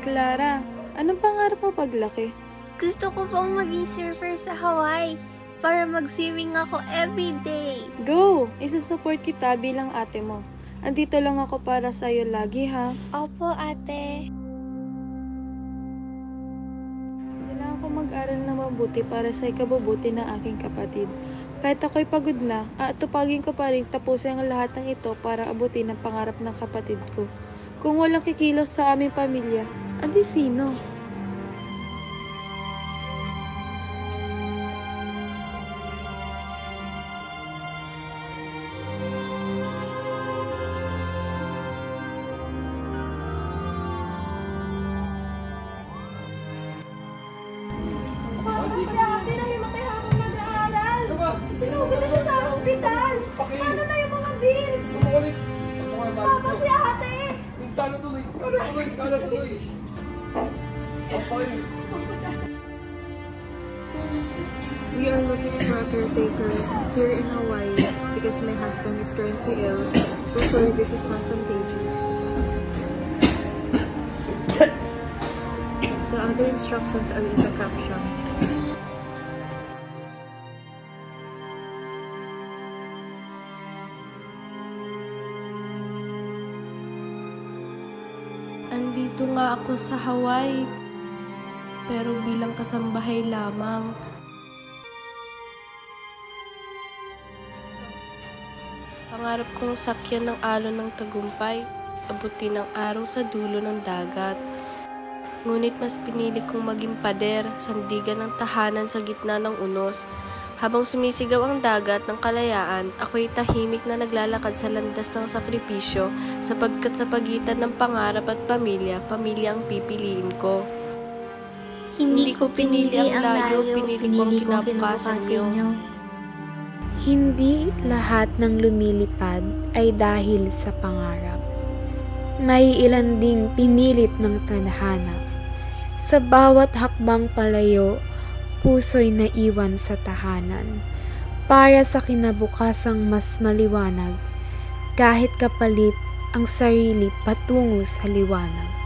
Clara, anong pangarap mo paglaki? Gusto ko pong maging surfer sa Hawaii para mag-swimming ako everyday. Go! Isusupport kita bilang ate mo. Andito lang ako para sa'yo lagi, ha? Opo, ate. Kailangan ko mag-aral na mabuti para sa ikabubuti ng aking kapatid. Kahit ako'y pagod na, tupagin ko pa rin tapusin ang lahat ng ito para abutin ang pangarap ng kapatid ko. Kung walang kikilos sa aming pamilya, andi sino? Kasi ate na himatay habang nag-aaral. Sinugod na siya sa ospital. Paano na yung mga bills? Papa si ate. Tuloy. We are looking for a caretaker here in Hawaii because my husband is currently ill. Hopefully this is not contagious. The other instructions are in the caption. Andito nga ako sa Hawaii, pero bilang kasambahay lamang. Pangarap kong sakyan ng alon ng tagumpay, abutin ang araw sa dulo ng dagat. Ngunit mas pinili kong maging pader, sandigan ng tahanan sa gitna ng unos. Habang sumisigaw ang dagat ng kalayaan, ako'y tahimik na naglalakad sa landas ng sakripisyo sapagkat sa pagitan ng pangarap at pamilya ang pipiliin ko. Hindi ko pinili ang layo, pinili ko ang kinabukasan niyo. Hindi lahat ng lumilipad ay dahil sa pangarap. May ilan ding pinilit ng tadhana. Sa bawat hakbang palayo, puso'y naiwan sa tahanan para sa kinabukasang mas maliwanag kahit kapalit ang sarili patungo sa liwanag.